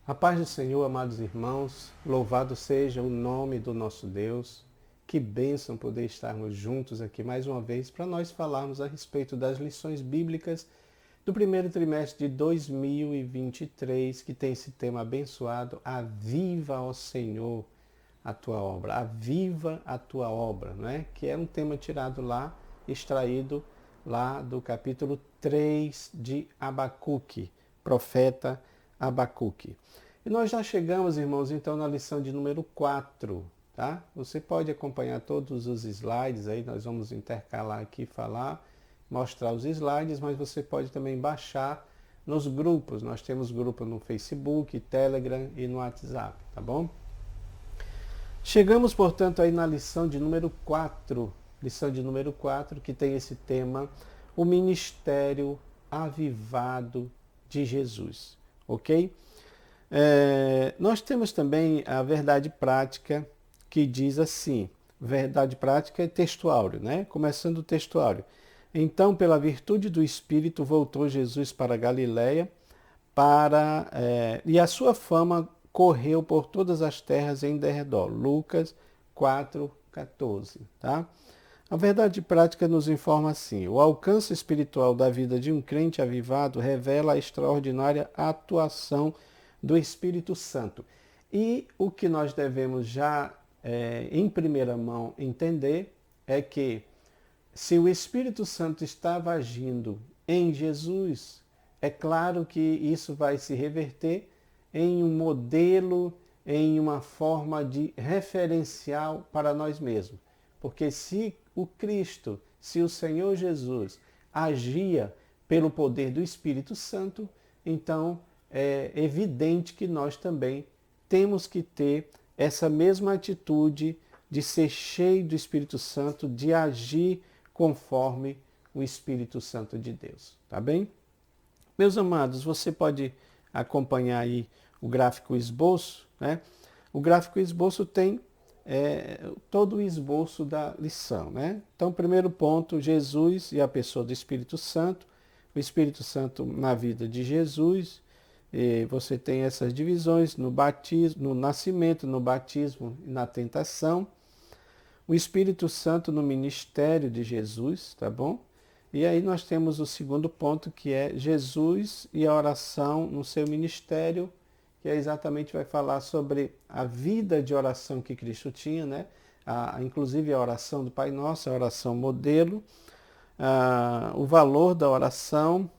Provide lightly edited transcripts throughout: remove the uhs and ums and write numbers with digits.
A paz do Senhor, amados irmãos, louvado seja o nome do nosso Deus. Que bênção poder estarmos juntos aqui mais uma vez para nós falarmos a respeito das lições bíblicas do primeiro trimestre de 2023, que tem esse tema abençoado: Aviva, ó Senhor, a tua obra. Aviva a tua obra, né? Que é um tema tirado lá, extraído lá do capítulo 3 de Abacuque, profeta Abacuque. E nós já chegamos, irmãos, então na lição de número 4, tá? Você pode acompanhar todos os slides aí, nós vamos intercalar aqui, falar, mostrar os slides, mas você pode também baixar nos grupos. Nós temos grupo no Facebook, Telegram e no WhatsApp, tá bom? Chegamos, portanto, aí na lição de número 4, que tem esse tema, o ministério avivado de Jesus, ok? Nós temos também a verdade prática, que diz assim, verdade prática é textuário, né? Começando o textuário. Então, pela virtude do Espírito, voltou Jesus para Galiléia, e a sua fama correu por todas as terras em derredor. Lucas 4,14. Tá? A verdade prática nos informa assim: o alcance espiritual da vida de um crente avivado revela a extraordinária atuação do Espírito Santo. E o que nós devemos já, em primeira mão, entender é que se o Espírito Santo estava agindo em Jesus, é claro que isso vai se reverter em um modelo, em uma forma de referencial para nós mesmos. Porque se o Cristo, se o Senhor Jesus agia pelo poder do Espírito Santo, então é evidente que nós também temos que ter essa mesma atitude de ser cheio do Espírito Santo, de agir conforme o Espírito Santo de Deus. Tá bem? Meus amados, você pode acompanhar aí o gráfico esboço, né? O gráfico esboço tem todo o esboço da lição, né? Então, primeiro ponto, Jesus e a pessoa do Espírito Santo. O Espírito Santo na vida de Jesus. E você tem essas divisões no batismo, no nascimento, no batismo e na tentação. O Espírito Santo no ministério de Jesus, tá bom? E aí nós temos o segundo ponto, que é Jesus e a oração no seu ministério, que exatamente vai falar sobre a vida de oração que Cristo tinha, né? Inclusive a oração do Pai Nosso, a oração modelo, o valor da oração,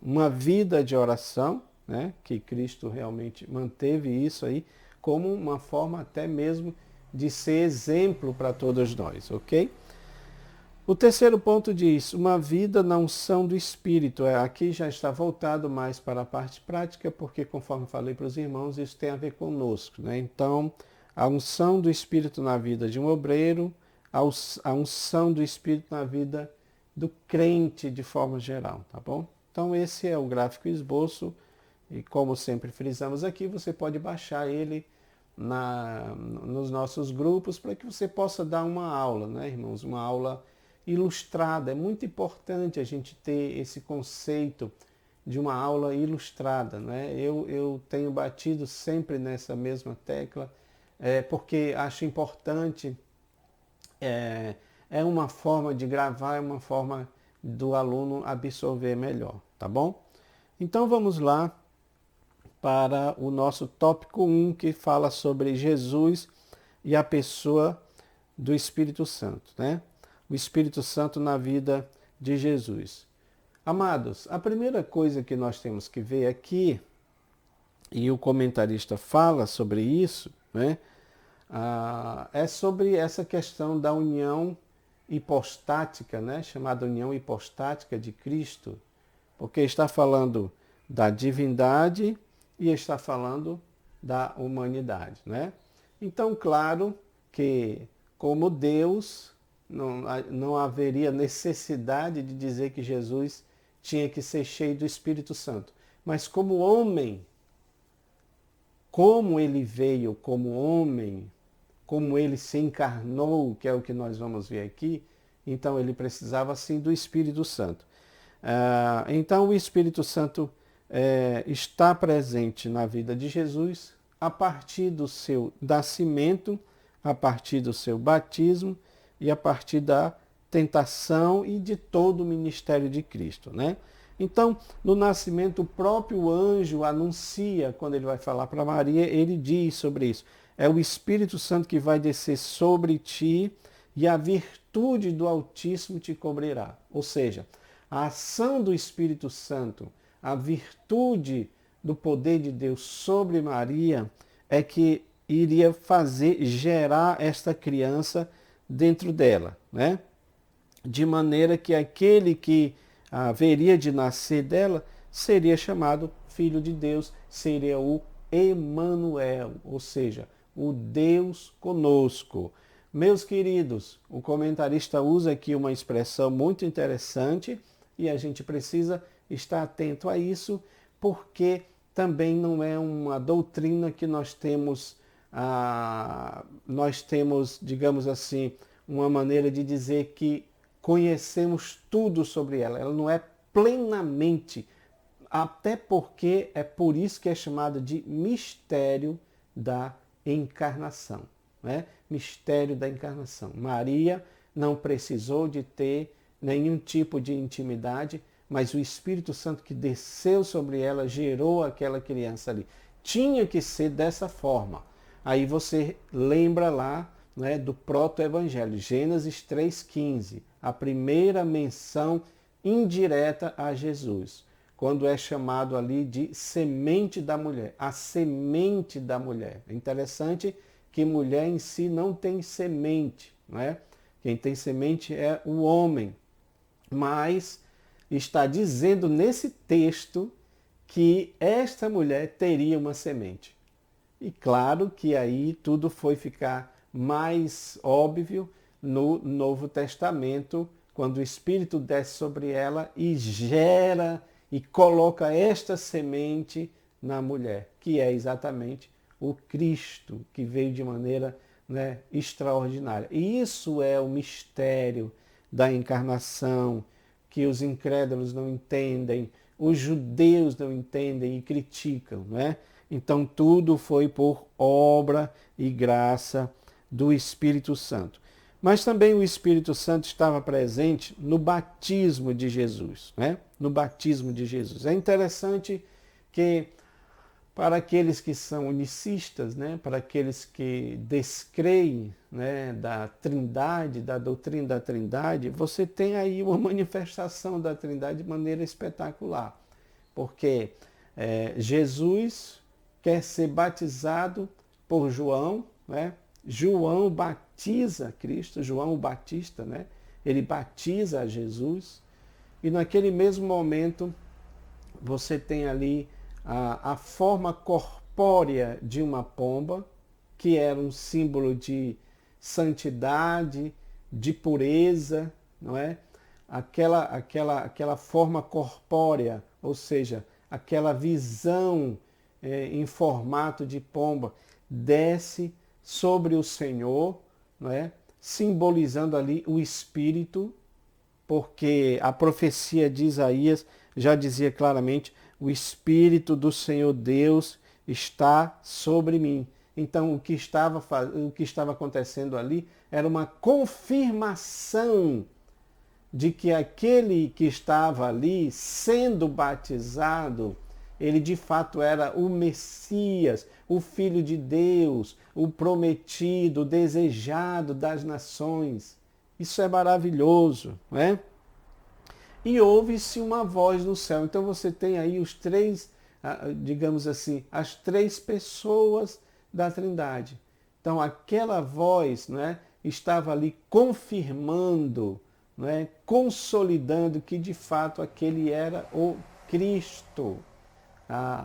uma vida de oração, né? Que Cristo realmente manteve isso aí como uma forma até mesmo de ser exemplo para todos nós, ok? O terceiro ponto diz, uma vida na unção do Espírito. Aqui já está voltado mais para a parte prática, porque conforme falei para os irmãos, isso tem a ver conosco, né? Então, a unção do Espírito na vida de um obreiro, a unção do Espírito na vida do crente de forma geral, tá bom? Então, esse é o gráfico esboço, e como sempre frisamos aqui, você pode baixar ele nos nossos grupos para que você possa dar uma aula, né, irmãos? Uma aula ilustrada. É muito importante a gente ter esse conceito de uma aula ilustrada, né? Eu tenho batido sempre nessa mesma tecla, porque acho importante, é uma forma de gravar, é uma forma do aluno absorver melhor, tá bom? Então vamos lá para o nosso tópico 1, que fala sobre Jesus e a pessoa do Espírito Santo, né? O Espírito Santo na vida de Jesus. Amados, a primeira coisa que nós temos que ver aqui, e o comentarista fala sobre isso, né? É sobre essa questão da união hipostática, né? Chamada união hipostática de Cristo, porque está falando da divindade e está falando da humanidade, né? Então, claro que como Deus, não haveria necessidade de dizer que Jesus tinha que ser cheio do Espírito Santo. Mas como homem, como ele veio como homem, como ele se encarnou, que é o que nós vamos ver aqui, então ele precisava sim do Espírito Santo. Então o Espírito Santo está presente na vida de Jesus a partir do seu nascimento, a partir do seu batismo e a partir da tentação e de todo o ministério de Cristo, né? Então, no nascimento, o próprio anjo anuncia, quando ele vai falar para Maria, ele diz sobre isso. É o Espírito Santo que vai descer sobre ti e a virtude do Altíssimo te cobrirá. Ou seja, a ação do Espírito Santo, a virtude do poder de Deus sobre Maria é que iria gerar esta criança dentro dela, né? De maneira que aquele que haveria de nascer dela seria chamado Filho de Deus, seria o Emanuel, ou seja, o Deus conosco. Meus queridos, o comentarista usa aqui uma expressão muito interessante e a gente precisa estar atento a isso, porque também não é uma doutrina que nós temos, digamos assim, uma maneira de dizer que conhecemos tudo sobre ela. Ela não é plenamente, até porque é por isso que é chamada de mistério da encarnação, né? Mistério da encarnação. Maria não precisou de ter nenhum tipo de intimidade, mas o Espírito Santo que desceu sobre ela gerou aquela criança ali. Tinha que ser dessa forma. Aí você lembra lá, né, do proto-evangelho, Gênesis 3,15, a primeira menção indireta a Jesus, quando é chamado ali de semente da mulher, a semente da mulher. É interessante que mulher em si não tem semente, né? Quem tem semente é o homem, mas está dizendo nesse texto que esta mulher teria uma semente. E claro que aí tudo foi ficar mais óbvio no Novo Testamento, quando o Espírito desce sobre ela e gera e coloca esta semente na mulher, que é exatamente o Cristo, que veio de maneira, né, extraordinária. E isso é o mistério da encarnação, que os incrédulos não entendem, os judeus não entendem e criticam, né? Então tudo foi por obra e graça do Espírito Santo. Mas também o Espírito Santo estava presente no batismo de Jesus, né? No batismo de Jesus. É interessante que para aqueles que são unicistas, né, para aqueles que descreem, né, da Trindade, da doutrina da Trindade, você tem aí uma manifestação da Trindade de maneira espetacular. Porque Jesus quer ser batizado por João, né? João batiza Cristo, João o Batista, né? Ele batiza a Jesus, e naquele mesmo momento você tem ali a forma corpórea de uma pomba, que era um símbolo de santidade, de pureza, não é? Aquela forma corpórea, ou seja, aquela visão em formato de pomba, desce sobre o Senhor, não é? Simbolizando ali o Espírito, porque a profecia de Isaías já dizia claramente: o Espírito do Senhor Deus está sobre mim. Então, o que estava acontecendo ali era uma confirmação de que aquele que estava ali sendo batizado, ele de fato era o Messias, o Filho de Deus, o prometido, o desejado das nações. Isso é maravilhoso, não é? E ouve-se uma voz do céu. Então você tem aí os três, digamos assim, as três pessoas da Trindade. Então aquela voz, né, estava ali confirmando, né, consolidando que de fato aquele era o Cristo,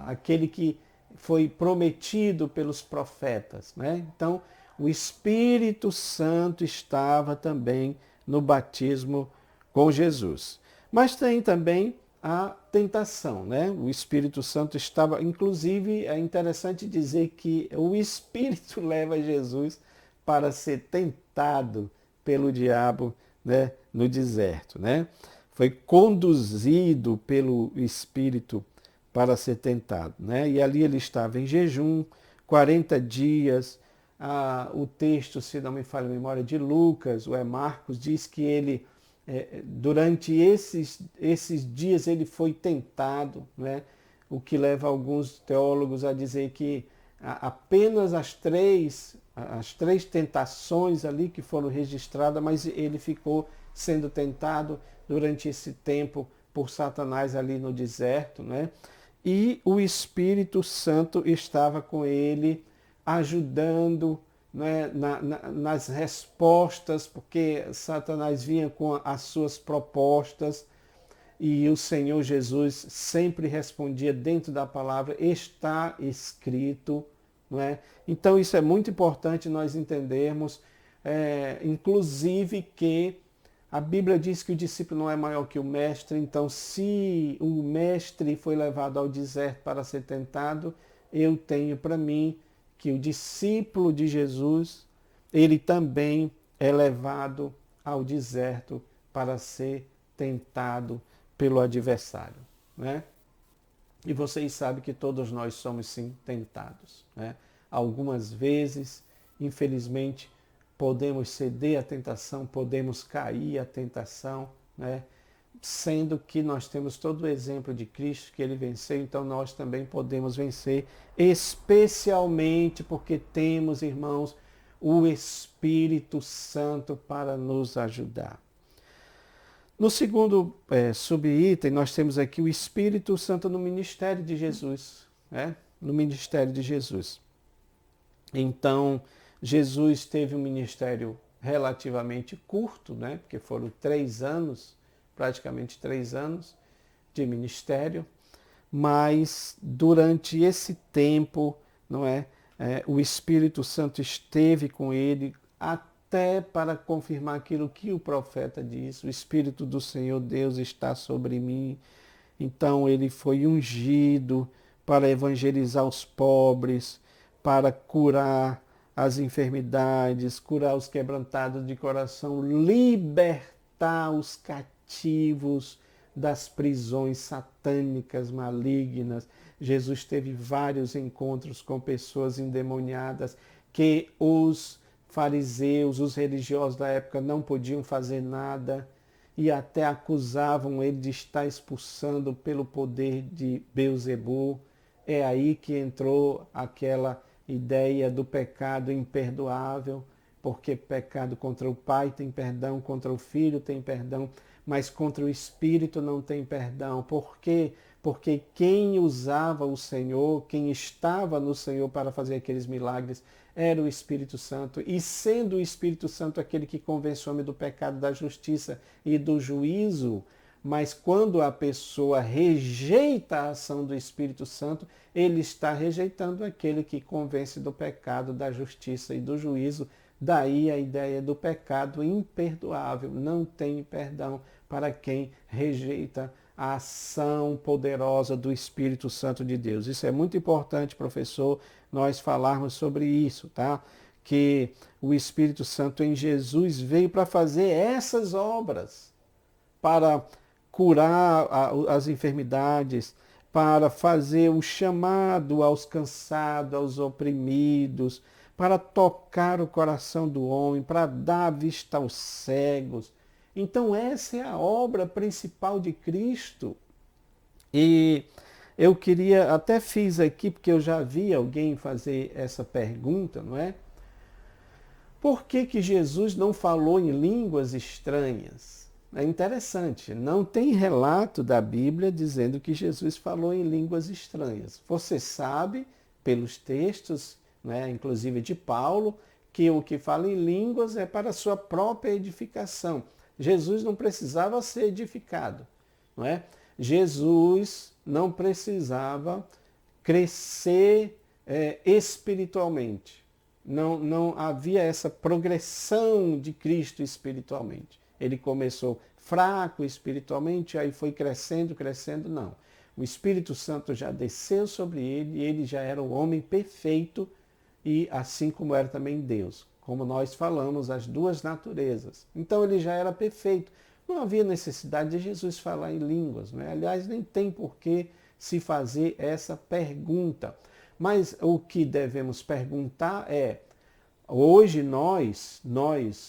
aquele que foi prometido pelos profetas, né? Então o Espírito Santo estava também no batismo com Jesus. Mas tem também a tentação, né? O Espírito Santo estava, inclusive é interessante dizer que o Espírito leva Jesus para ser tentado pelo diabo, né, no deserto, né? Foi conduzido pelo Espírito para ser tentado, né? E ali ele estava em jejum, 40 dias. O texto, se não me falha a memória, de Lucas, ou é Marcos, diz que ele, durante esses dias, ele foi tentado, né? O que leva alguns teólogos a dizer que apenas as três tentações ali que foram registradas, mas ele ficou sendo tentado durante esse tempo por Satanás ali no deserto, né? E o Espírito Santo estava com ele, ajudando, né, nas respostas, porque Satanás vinha com as suas propostas e o Senhor Jesus sempre respondia dentro da palavra, está escrito, não é? Então isso é muito importante nós entendermos, inclusive que a Bíblia diz que o discípulo não é maior que o mestre, então se o mestre foi levado ao deserto para ser tentado, eu tenho para mim que o discípulo de Jesus, ele também é levado ao deserto para ser tentado pelo adversário, né? E vocês sabem que todos nós somos sim tentados, né? Algumas vezes, infelizmente, podemos ceder à tentação, podemos cair à tentação, né? Sendo que nós temos todo o exemplo de Cristo que ele venceu, então nós também podemos vencer, especialmente porque temos, irmãos, o Espírito Santo para nos ajudar. No segundo subitem, nós temos aqui o Espírito Santo no ministério de Jesus, né? No ministério de Jesus. Então, Jesus teve um ministério relativamente curto, né? Porque foram 3 anos, praticamente 3 anos de ministério, mas durante esse tempo, não é, o Espírito Santo esteve com ele até para confirmar aquilo que o profeta diz: o Espírito do Senhor Deus está sobre mim. Então ele foi ungido para evangelizar os pobres, para curar as enfermidades, curar os quebrantados de coração, libertar os cativos das prisões satânicas malignas. Jesus teve vários encontros com pessoas endemoniadas que os fariseus, os religiosos da época não podiam fazer nada e até acusavam ele de estar expulsando pelo poder de Beelzebul. É aí que entrou aquela ideia do pecado imperdoável, porque pecado contra o Pai tem perdão, contra o Filho tem perdão, mas contra o Espírito não tem perdão. Por quê? Porque quem usava o Senhor, quem estava no Senhor para fazer aqueles milagres, era o Espírito Santo. E sendo o Espírito Santo aquele que convence o homem do pecado, da justiça e do juízo, mas quando a pessoa rejeita a ação do Espírito Santo, ele está rejeitando aquele que convence do pecado, da justiça e do juízo. Daí a ideia do pecado imperdoável. Não tem perdão para quem rejeita a ação poderosa do Espírito Santo de Deus. Isso é muito importante, professor, nós falarmos sobre isso, tá? Que o Espírito Santo em Jesus veio para fazer essas obras, para curar as enfermidades, para fazer o chamado aos cansados, aos oprimidos, para tocar o coração do homem, para dar vista aos cegos. Então essa é a obra principal de Cristo. E eu queria, até fiz aqui, porque eu já vi alguém fazer essa pergunta, não é? Por que Jesus não falou em línguas estranhas? É interessante, não tem relato da Bíblia dizendo que Jesus falou em línguas estranhas. Você sabe, pelos textos, né, inclusive de Paulo, que o que fala em línguas é para a sua própria edificação. Jesus não precisava ser edificado, não é? Jesus não precisava crescer espiritualmente. Não havia essa progressão de Cristo espiritualmente. Ele começou fraco espiritualmente, aí foi crescendo, crescendo, não. O Espírito Santo já desceu sobre ele e ele já era um homem perfeito, e assim como era também Deus. Como nós falamos, as duas naturezas. Então ele já era perfeito. Não havia necessidade de Jesus falar em línguas, né? Aliás, nem tem porquê se fazer essa pergunta. Mas o que devemos perguntar é, hoje nós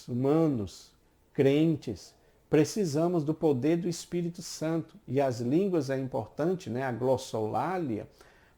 humanos, crentes, precisamos do poder do Espírito Santo. E as línguas é importante, né? A glossolalia,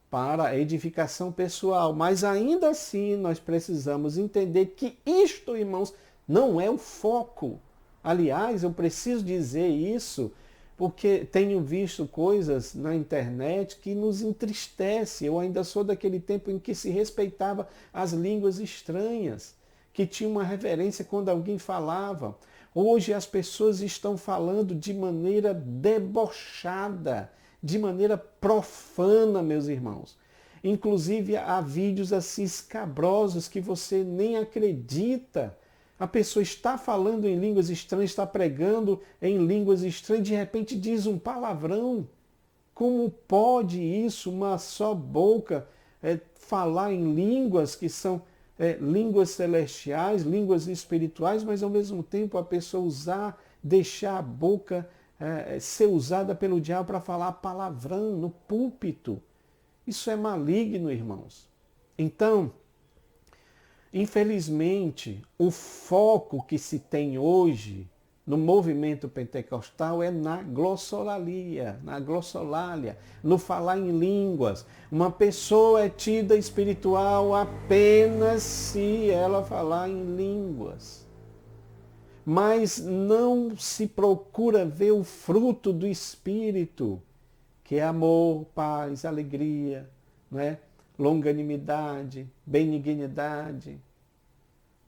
para a edificação pessoal. Mas ainda assim nós precisamos entender que isto, irmãos, não é o foco. Aliás, eu preciso dizer isso porque tenho visto coisas na internet que nos entristece. Eu ainda sou daquele tempo em que se respeitava as línguas estranhas, que tinha uma reverência quando alguém falava. Hoje as pessoas estão falando de maneira debochada, de maneira profana, meus irmãos. Inclusive há vídeos assim escabrosos que você nem acredita. A pessoa está falando em línguas estranhas, está pregando em línguas estranhas, de repente diz um palavrão. Como pode isso, uma só boca, falar em línguas que são línguas celestiais, línguas espirituais, mas ao mesmo tempo a pessoa deixar a boca ser usada pelo diabo para falar palavrão no púlpito? Isso é maligno, irmãos. Então, infelizmente, o foco que se tem hoje no movimento pentecostal é na glossolalia, no falar em línguas. Uma pessoa é tida espiritual apenas se ela falar em línguas. Mas não se procura ver o fruto do Espírito, que é amor, paz, alegria, né? Longanimidade, benignidade.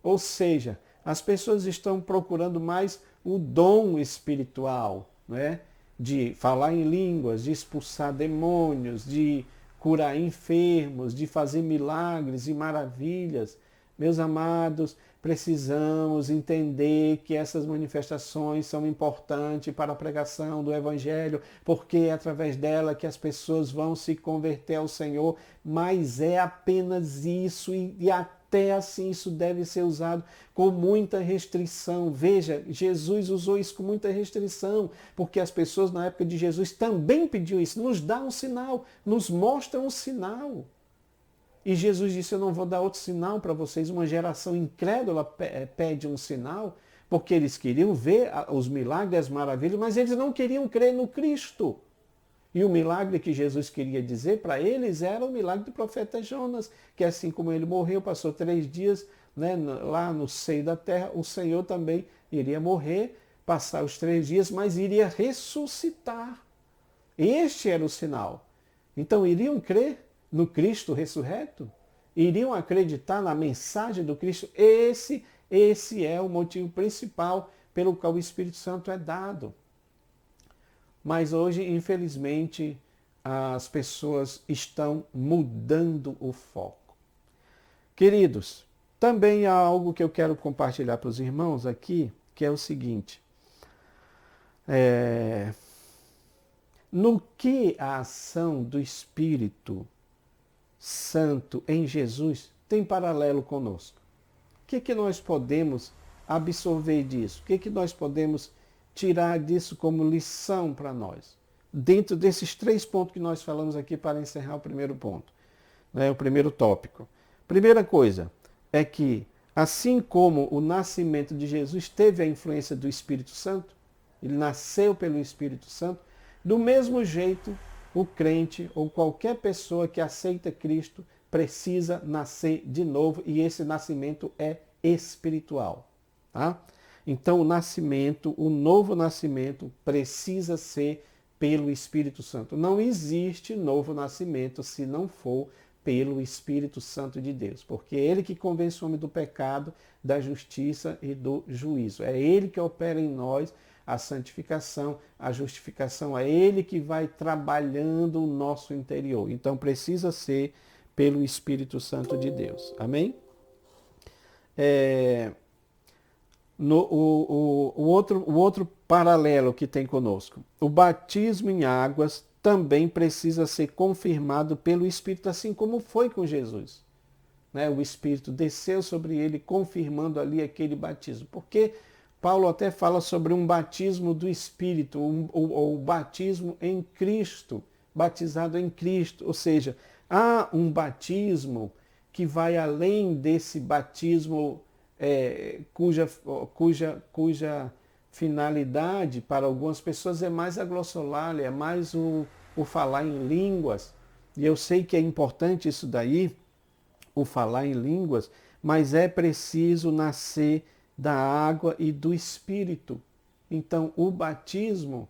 Ou seja, as pessoas estão procurando mais o dom espiritual, né? De falar em línguas, de expulsar demônios, de curar enfermos, de fazer milagres e maravilhas. Meus amados, precisamos entender que essas manifestações são importantes para a pregação do Evangelho, porque é através dela que as pessoas vão se converter ao Senhor, mas é apenas isso e até assim isso deve ser usado com muita restrição. Veja, Jesus usou isso com muita restrição, porque as pessoas na época de Jesus também pediam isso. Nos dá um sinal, nos mostra um sinal. E Jesus disse, eu não vou dar outro sinal para vocês. Uma geração incrédula pede um sinal, porque eles queriam ver os milagres, as maravilhas, mas eles não queriam crer no Cristo. E o milagre que Jesus queria dizer para eles era o milagre do profeta Jonas, que assim como ele morreu, passou 3 dias, né, lá no seio da terra, o Senhor também iria morrer, passar os 3 dias, mas iria ressuscitar. Este era o sinal. Então iriam crer no Cristo ressurreto? Iriam acreditar na mensagem do Cristo? Esse é o motivo principal pelo qual o Espírito Santo é dado. Mas hoje, infelizmente, as pessoas estão mudando o foco. Queridos, também há algo que eu quero compartilhar para os irmãos aqui, que é o seguinte. No que a ação do Espírito Santo em Jesus tem paralelo conosco? O que nós podemos absorver disso? O que nós podemos tirar disso como lição para nós? Dentro desses 3 pontos que nós falamos aqui para encerrar o primeiro ponto, né, o primeiro tópico. Primeira coisa é que, assim como o nascimento de Jesus teve a influência do Espírito Santo, ele nasceu pelo Espírito Santo, do mesmo jeito, o crente ou qualquer pessoa que aceita Cristo precisa nascer de novo, e esse nascimento é espiritual. Tá? Então o novo nascimento precisa ser pelo Espírito Santo. Não existe novo nascimento se não for pelo Espírito Santo de Deus, porque é Ele que convence o homem do pecado, da justiça e do juízo. É Ele que opera em nós a santificação, a justificação, é Ele que vai trabalhando o nosso interior. Então precisa ser pelo Espírito Santo de Deus. Amém? O outro paralelo que tem conosco. O batismo em águas também precisa ser confirmado pelo Espírito, assim como foi com Jesus. Né? O Espírito desceu sobre ele, confirmando ali aquele batismo. Porque Paulo até fala sobre um batismo do Espírito, ou batismo em Cristo, batizado em Cristo. Ou seja, há um batismo que vai além desse batismo cuja finalidade para algumas pessoas é mais a glossolalia, é mais o falar em línguas. E eu sei que é importante isso daí, o falar em línguas, mas é preciso nascer da água e do Espírito. Então, o batismo,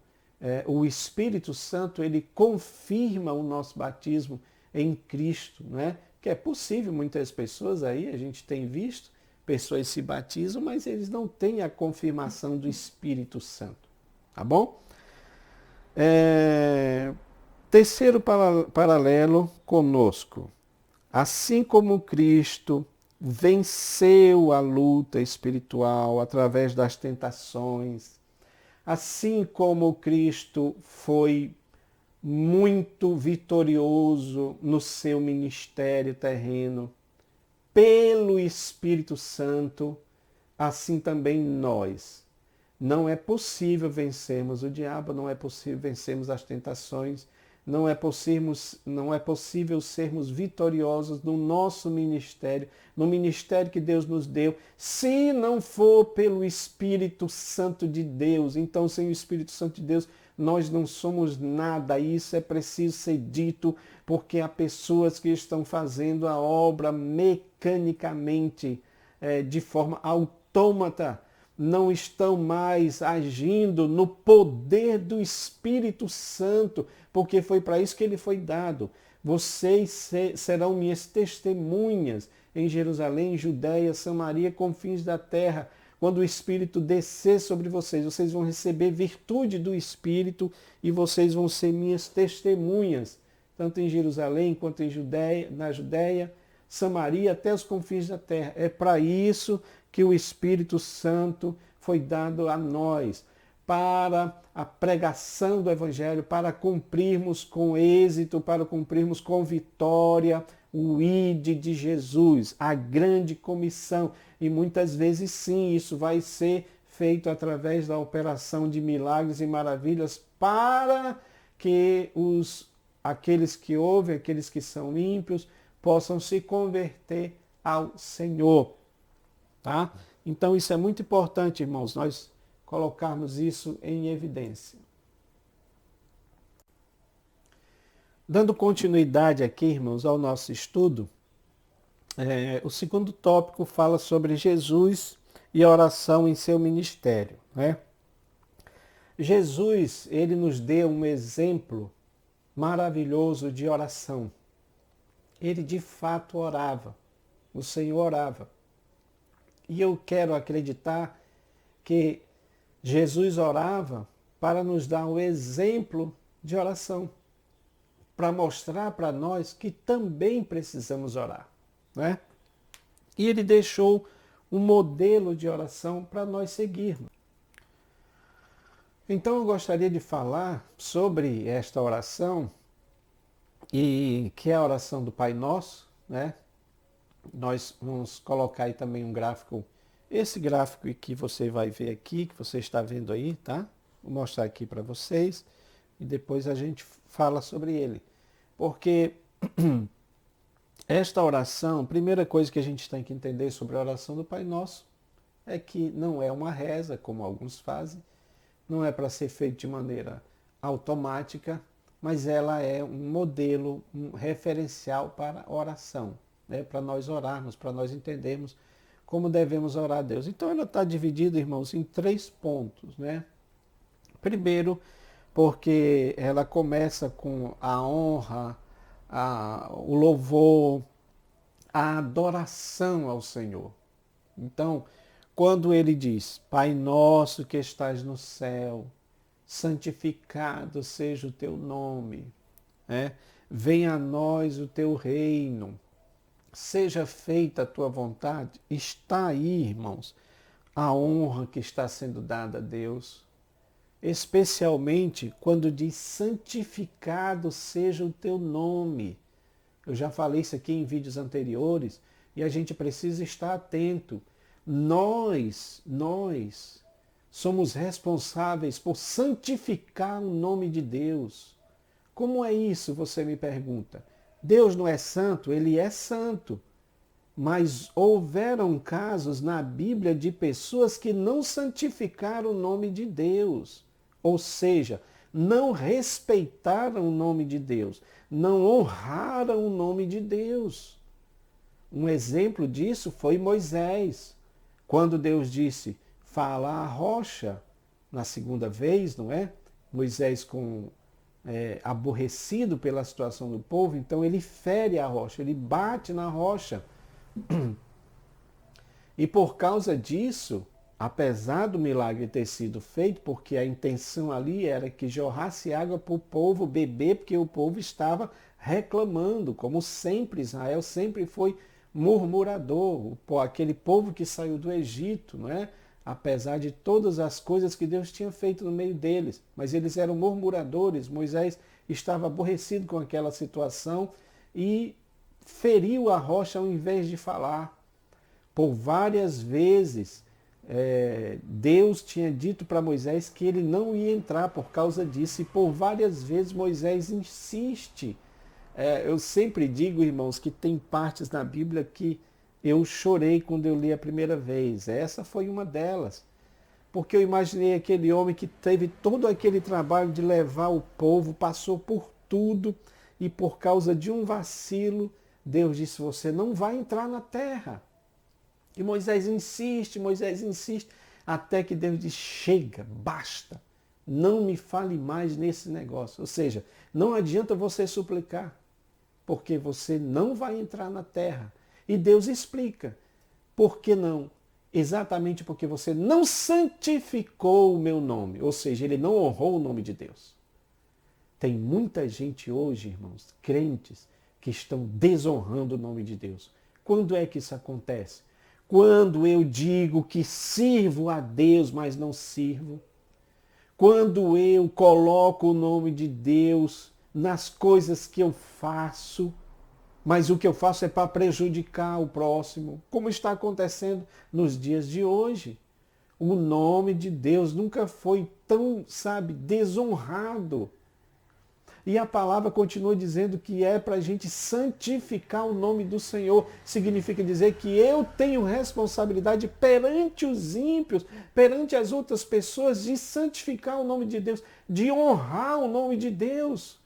o Espírito Santo, ele confirma o nosso batismo em Cristo, né? Que é possível, muitas pessoas aí, a gente tem visto, pessoas se batizam, mas eles não têm a confirmação do Espírito Santo, tá bom? Terceiro paralelo conosco. Assim como Cristo venceu a luta espiritual através das tentações, assim como Cristo foi muito vitorioso no seu ministério terreno, pelo Espírito Santo, assim também nós. Não é possível vencermos o diabo, não é possível vencermos as tentações, não é possível sermos vitoriosos no nosso ministério, no ministério que Deus nos deu, se não for pelo Espírito Santo de Deus. Então, sem o Espírito Santo de Deus, nós não somos nada. Isso é preciso ser dito, porque há pessoas que estão fazendo a obra mecanicamente, de forma autômata, não estão mais agindo no poder do Espírito Santo, porque foi para isso que ele foi dado. Vocês serão minhas testemunhas em Jerusalém, Judéia, Samaria, confins da terra. Quando o Espírito descer sobre vocês, vocês vão receber virtude do Espírito e vocês vão ser minhas testemunhas, tanto em Jerusalém quanto em Judéia, na Judéia, Samaria, até os confins da terra. É para isso que o Espírito Santo foi dado a nós, para a pregação do Evangelho, para cumprirmos com êxito, para cumprirmos com vitória o ID de Jesus, a grande comissão. E muitas vezes sim, isso vai ser feito através da operação de milagres e maravilhas para que aqueles que ouvem, aqueles que são ímpios, possam se converter ao Senhor. Tá? Então isso é muito importante, irmãos, nós colocarmos isso em evidência. Dando continuidade aqui, irmãos, ao nosso estudo, o segundo tópico fala sobre Jesus e a oração em seu ministério, né? Jesus, ele nos deu um exemplo maravilhoso de oração. Ele de fato orava, o Senhor orava. E eu quero acreditar que Jesus orava para nos dar um exemplo de oração, para mostrar para nós que também precisamos orar, né? E ele deixou um modelo de oração para nós seguirmos. Então eu gostaria de falar sobre esta oração, e que é a oração do Pai Nosso, né? Nós vamos colocar aí também um gráfico, esse gráfico que você vai ver aqui, que você está vendo aí, tá? Vou mostrar aqui para vocês e depois a gente fala sobre ele. Porque esta oração, primeira coisa que a gente tem que entender sobre a oração do Pai Nosso é que não é uma reza, como alguns fazem, não é para ser feito de maneira automática, mas ela é um modelo, um referencial para a oração, né? Para nós orarmos, para nós entendermos como devemos orar a Deus. Então ela está dividida, irmãos, em 3 pontos, né? Primeiro, porque ela começa com a honra, o louvor, a adoração ao Senhor. Então, quando ele diz, Pai nosso que estás no céu, santificado seja o teu nome, né? Venha a nós o teu reino, seja feita a tua vontade, está aí, irmãos, a honra que está sendo dada a Deus, especialmente quando diz santificado seja o teu nome. Eu já falei isso aqui em vídeos anteriores e a gente precisa estar atento. Nós somos responsáveis por santificar o nome de Deus. Como é isso, você me pergunta? Deus não é santo? Ele é santo. Mas houveram casos na Bíblia de pessoas que não santificaram o nome de Deus. Ou seja, não respeitaram o nome de Deus, não honraram o nome de Deus. Um exemplo disso foi Moisés, quando Deus disse, fala a rocha, na segunda vez, não é? Moisés aborrecido pela situação do povo, então ele fere a rocha, ele bate na rocha. E por causa disso, apesar do milagre ter sido feito, porque a intenção ali era que jorrasse água para o povo beber, porque o povo estava reclamando, como sempre Israel sempre foi murmurador, aquele povo que saiu do Egito, não é? Apesar de todas as coisas que Deus tinha feito no meio deles, mas eles eram murmuradores. Moisés estava aborrecido com aquela situação e feriu a rocha ao invés de falar. Por várias vezes, Deus tinha dito para Moisés que ele não ia entrar por causa disso, e por várias vezes Moisés insiste. Eu sempre digo, irmãos, que tem partes na Bíblia que eu chorei quando eu li a primeira vez. Essa foi uma delas. Porque eu imaginei aquele homem que teve todo aquele trabalho de levar o povo, passou por tudo, e por causa de um vacilo, Deus disse, você não vai entrar na terra. E Moisés insiste, até que Deus diz, chega, basta, não me fale mais nesse negócio. Ou seja, não adianta você suplicar, porque você não vai entrar na terra. E Deus explica, por que não? Exatamente porque você não santificou o meu nome, ou seja, ele não honrou o nome de Deus. Tem muita gente hoje, irmãos, crentes, que estão desonrando o nome de Deus. Quando é que isso acontece? Quando eu digo que sirvo a Deus, mas não sirvo. Quando eu coloco o nome de Deus nas coisas que eu faço, mas o que eu faço é para prejudicar o próximo, como está acontecendo nos dias de hoje. O nome de Deus nunca foi tão, desonrado. E a palavra continua dizendo que é para a gente santificar o nome do Senhor. Significa dizer que eu tenho responsabilidade perante os ímpios, perante as outras pessoas, de santificar o nome de Deus, de honrar o nome de Deus.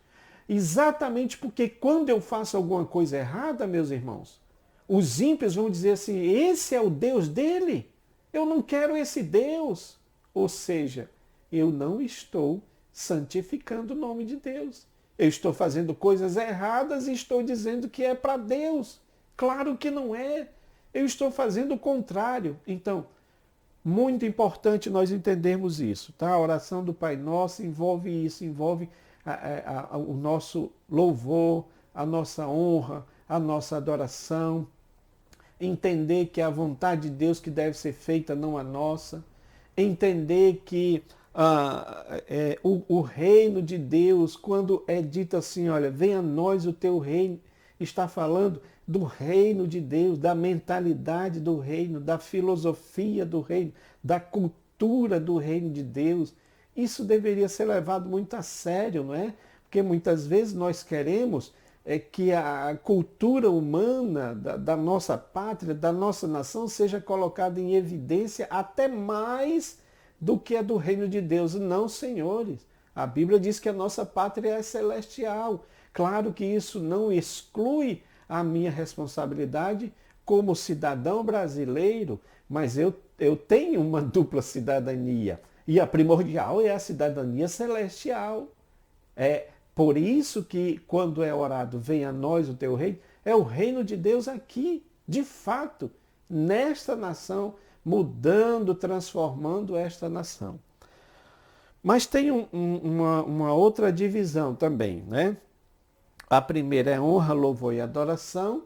Exatamente porque quando eu faço alguma coisa errada, meus irmãos, os ímpios vão dizer assim, esse é o Deus dele? Eu não quero esse Deus. Ou seja, eu não estou santificando o nome de Deus. Eu estou fazendo coisas erradas e estou dizendo que é para Deus. Claro que não é. Eu estou fazendo o contrário. Então, muito importante nós entendermos isso. Tá? A oração do Pai Nosso envolve isso, envolve o nosso louvor, a nossa honra, a nossa adoração. Entender que é a vontade de Deus que deve ser feita, não a nossa. Entender que o reino de Deus, quando é dito assim, olha, venha a nós o teu reino, está falando do reino de Deus, da mentalidade do reino, da filosofia do reino, da cultura do reino de Deus. Isso deveria ser levado muito a sério, não é? Porque muitas vezes nós queremos que a cultura humana da nossa pátria, da nossa nação, seja colocada em evidência até mais do que é do reino de Deus. Não, senhores. A Bíblia diz que a nossa pátria é celestial. Claro que isso não exclui a minha responsabilidade como cidadão brasileiro, mas eu tenho uma dupla cidadania. E a primordial é a cidadania celestial. É por isso que quando é orado, venha a nós o teu reino, é o reino de Deus aqui, de fato, nesta nação, mudando, transformando esta nação. Mas tem uma outra divisão também, né? A primeira é honra, louvor e adoração.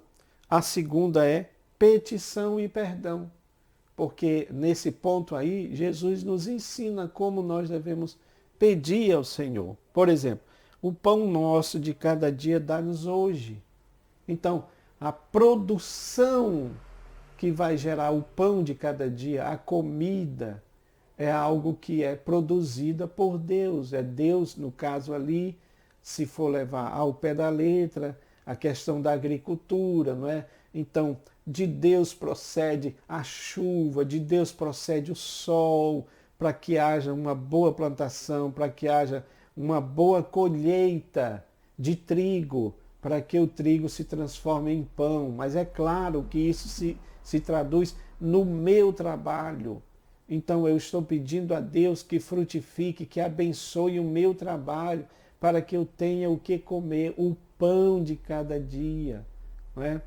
A segunda é petição e perdão. Porque nesse ponto aí, Jesus nos ensina como nós devemos pedir ao Senhor. Por exemplo, o pão nosso de cada dia dá-nos hoje. Então, a produção que vai gerar o pão de cada dia, a comida, é algo que é produzida por Deus. É Deus, no caso ali, se for levar ao pé da letra, a questão da agricultura, não é? Então, de Deus procede a chuva, de Deus procede o sol, para que haja uma boa plantação, para que haja uma boa colheita de trigo, para que o trigo se transforme em pão. Mas é claro que isso se traduz no meu trabalho. Então eu estou pedindo a Deus que frutifique, que abençoe o meu trabalho, para que eu tenha o que comer, o pão de cada dia. Não é?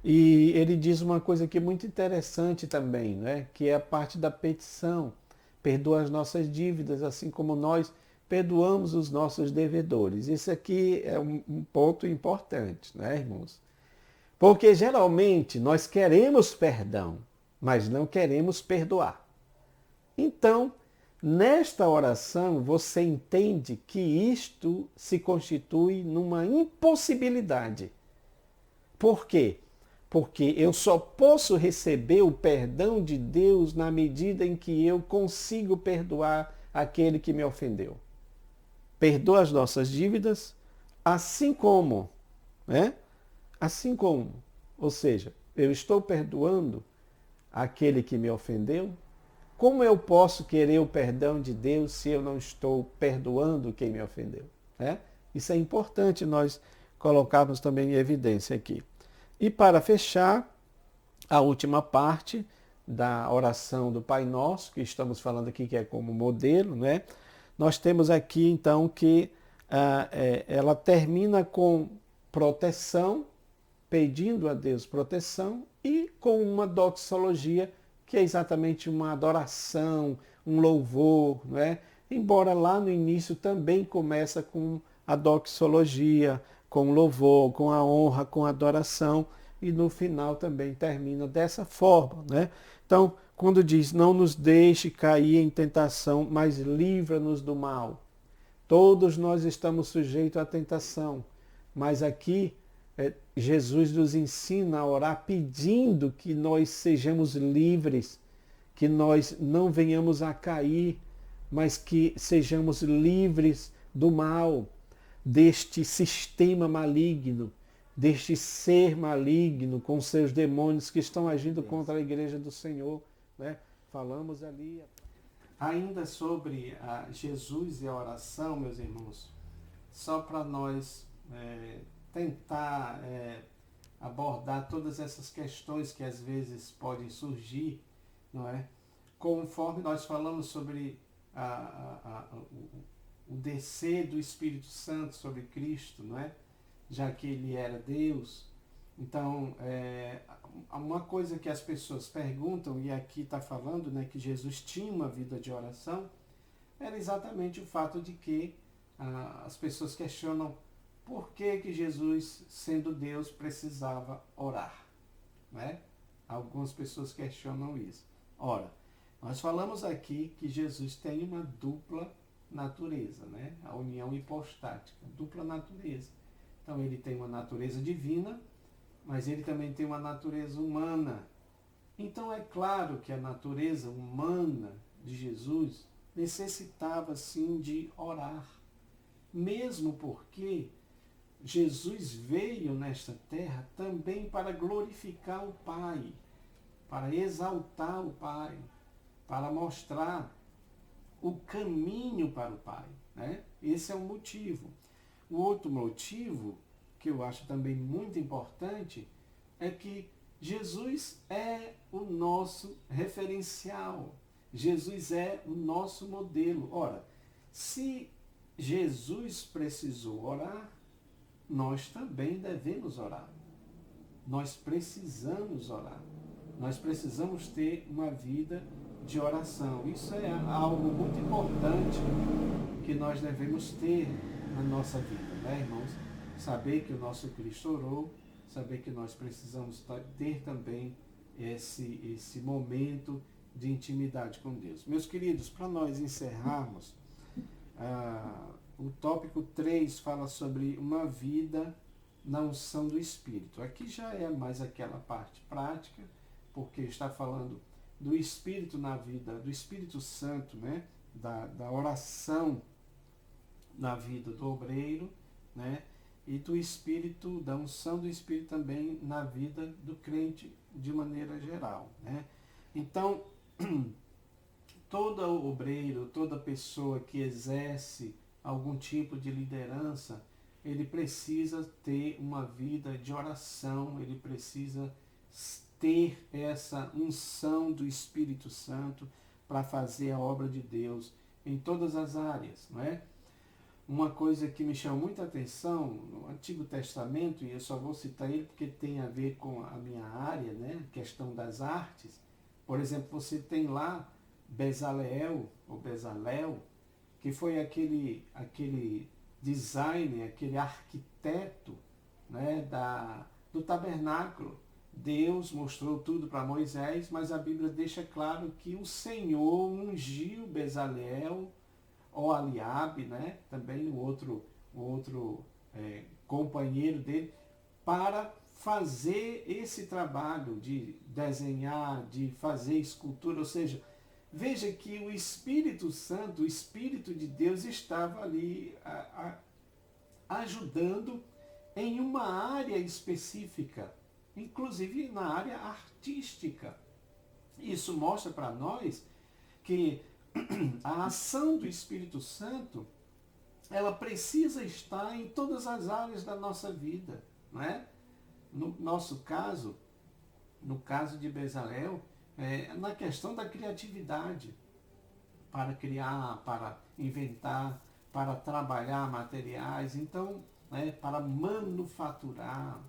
E ele diz uma coisa que é muito interessante também, né? Que é a parte da petição. Perdoa as nossas dívidas, assim como nós perdoamos os nossos devedores. Isso aqui é um ponto importante, né, irmãos? Porque geralmente nós queremos perdão, mas não queremos perdoar. Então, nesta oração, você entende que isto se constitui numa impossibilidade. Por quê? Porque eu só posso receber o perdão de Deus na medida em que eu consigo perdoar aquele que me ofendeu. Perdoa as nossas dívidas, assim como, né? Assim como, ou seja, eu estou perdoando aquele que me ofendeu. Como eu posso querer o perdão de Deus se eu não estou perdoando quem me ofendeu? Né? Isso é importante nós colocarmos também em evidência aqui. E para fechar, a última parte da oração do Pai Nosso, que estamos falando aqui que é como modelo, né? Nós temos aqui então que ela termina com proteção, pedindo a Deus proteção, e com uma doxologia, que é exatamente uma adoração, um louvor, não é? Embora lá no início também começa com a doxologia, com louvor, com a honra, com a adoração, e no final também termina dessa forma, né? Então, quando diz, não nos deixe cair em tentação, mas livra-nos do mal. Todos nós estamos sujeitos à tentação, mas aqui Jesus nos ensina a orar pedindo que nós sejamos livres, que nós não venhamos a cair, mas que sejamos livres do mal, deste sistema maligno, deste ser maligno com seus demônios que estão agindo contra a igreja do Senhor. Né? Falamos ali ainda sobre Jesus e a oração, meus irmãos, só para nós tentar abordar todas essas questões que às vezes podem surgir, não é? Conforme nós falamos sobre o descer do Espírito Santo sobre Cristo, não é? Já que ele era Deus. Então, uma coisa que as pessoas perguntam, e aqui está falando, né, que Jesus tinha uma vida de oração, era exatamente o fato de que as pessoas questionam por que Jesus, sendo Deus, precisava orar. Né? Algumas pessoas questionam isso. Ora, nós falamos aqui que Jesus tem uma dupla natureza, né? A união hipostática, dupla natureza. Então ele tem uma natureza divina, mas ele também tem uma natureza humana. Então é claro que a natureza humana de Jesus necessitava sim de orar, mesmo porque Jesus veio nesta terra também para glorificar o Pai, para exaltar o Pai, para mostrar o caminho para o Pai. Né? Esse é um motivo. O outro motivo, que eu acho também muito importante, é que Jesus é o nosso referencial. Jesus é o nosso modelo. Ora, se Jesus precisou orar, nós também devemos orar. Nós precisamos orar. Nós precisamos ter uma vida de oração. Isso é algo muito importante que nós devemos ter na nossa vida, né, irmãos? Saber que o nosso Cristo orou, saber que nós precisamos ter também esse momento de intimidade com Deus. Meus queridos, para nós encerrarmos, o tópico 3 fala sobre uma vida na unção do Espírito. Aqui já é mais aquela parte prática, porque está falando do Espírito na vida, do Espírito Santo, né? da oração na vida do obreiro, né? E do Espírito, da unção do Espírito também na vida do crente de maneira geral, né? Então, todo obreiro, toda pessoa que exerce algum tipo de liderança, ele precisa ter uma vida de oração, ele precisa ter essa unção do Espírito Santo para fazer a obra de Deus em todas as áreas, não é? Uma coisa que me chama muita atenção no Antigo Testamento, e eu só vou citar ele porque tem a ver com a minha área, né? Questão das artes. Por exemplo, você tem lá Bezaleel, ou Bezalel, que foi aquele designer, aquele arquiteto, né, do tabernáculo. Deus mostrou tudo para Moisés, mas a Bíblia deixa claro que o Senhor ungiu Bezaleel, ou Eliabe, né, também o outro companheiro dele, para fazer esse trabalho de desenhar, de fazer escultura. Ou seja, veja que o Espírito Santo, o Espírito de Deus estava ali ajudando em uma área específica, inclusive na área artística. Isso mostra para nós que a ação do Espírito Santo, ela precisa estar em todas as áreas da nossa vida, não é? No nosso caso, no caso de Bezalel, na questão da criatividade, para criar, para inventar, para trabalhar materiais, então, né, para manufaturar.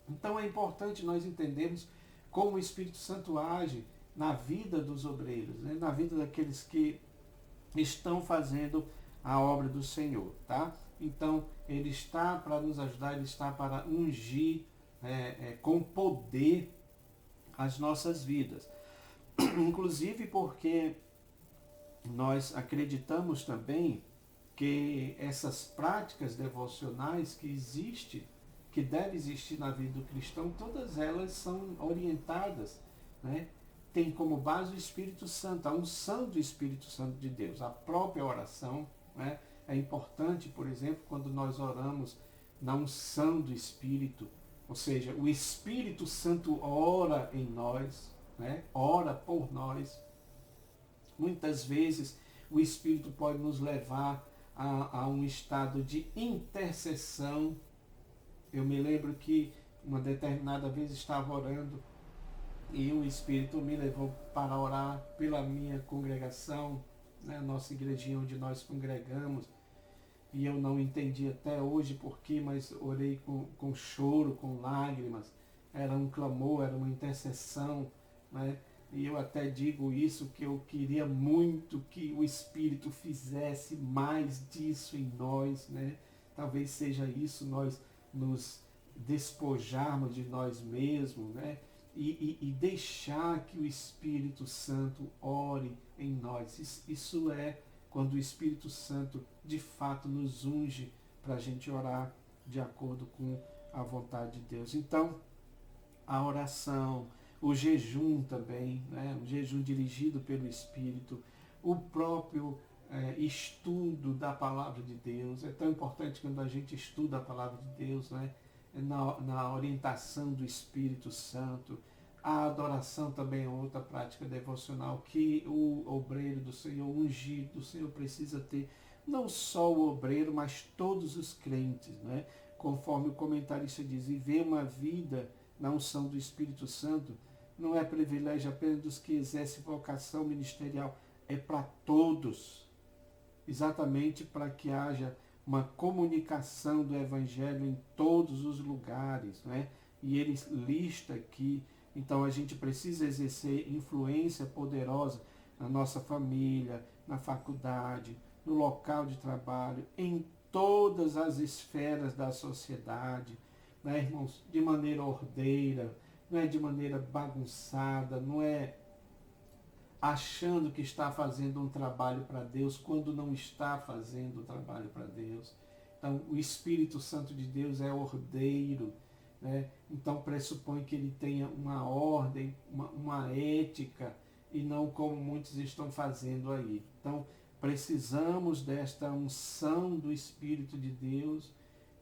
Então é importante nós entendermos como o Espírito Santo age na vida dos obreiros, né, na vida daqueles que estão fazendo a obra do Senhor, tá? Então, ele está para nos ajudar, ele está para ungir com poder as nossas vidas. Inclusive porque nós acreditamos também que essas práticas devocionais que existem, que devem existir na vida do cristão, todas elas são orientadas, né? Tem como base o Espírito Santo, a unção do Espírito Santo de Deus, a própria oração, né? É importante, por exemplo, quando nós oramos na unção do Espírito, ou seja, o Espírito Santo ora em nós, né? Ora por nós. Muitas vezes o Espírito pode nos levar a um estado de intercessão. Eu me lembro que uma determinada vez estava orando e o Espírito me levou para orar pela minha congregação, né, a nossa igrejinha onde nós congregamos, e eu não entendi até hoje porquê, mas orei com choro, com lágrimas, era um clamor, era uma intercessão, né? E eu até digo isso, que eu queria muito que o Espírito fizesse mais disso em nós, né? Talvez seja isso, nós nos despojarmos de nós mesmos, né? E deixar que o Espírito Santo ore em nós. Isso é quando o Espírito Santo de fato nos unge para a gente orar de acordo com a vontade de Deus. Então, a oração, o jejum também, né? O jejum dirigido pelo Espírito, o próprio estudo da palavra de Deus. É tão importante quando a gente estuda a palavra de Deus, né? Na orientação do Espírito Santo. A adoração também é outra prática devocional que o obreiro do Senhor, o ungido do Senhor, precisa ter. Não só o obreiro, mas todos os crentes, né? Conforme o comentarista diz, viver uma vida na unção do Espírito Santo não é privilégio apenas dos que exercem vocação ministerial, é para todos, exatamente para que haja uma comunicação do Evangelho em todos os lugares, né? E ele lista aqui, então a gente precisa exercer influência poderosa na nossa família, na faculdade, no local de trabalho, em todas as esferas da sociedade, né, irmãos? De maneira ordeira, não é de maneira bagunçada, não é achando que está fazendo um trabalho para Deus quando não está fazendo o trabalho para Deus. Então, o Espírito Santo de Deus é ordeiro, né? Então pressupõe que ele tenha uma ordem, uma ética, e não como muitos estão fazendo aí. Então, Precisamos desta unção do Espírito de Deus,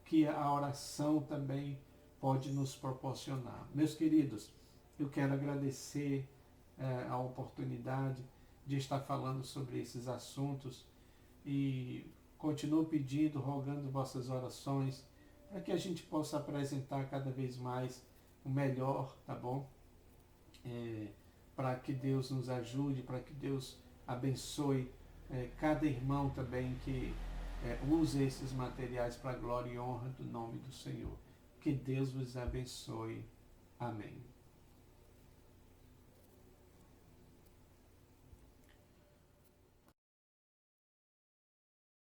que a oração também pode nos proporcionar. Meus queridos, eu quero agradecer a oportunidade de estar falando sobre esses assuntos e continuo pedindo, rogando vossas orações para que a gente possa apresentar cada vez mais o melhor, tá bom? Para que Deus nos ajude, para que Deus abençoe cada irmão também que use esses materiais para a glória e honra do nome do Senhor. Que Deus vos abençoe. Amém.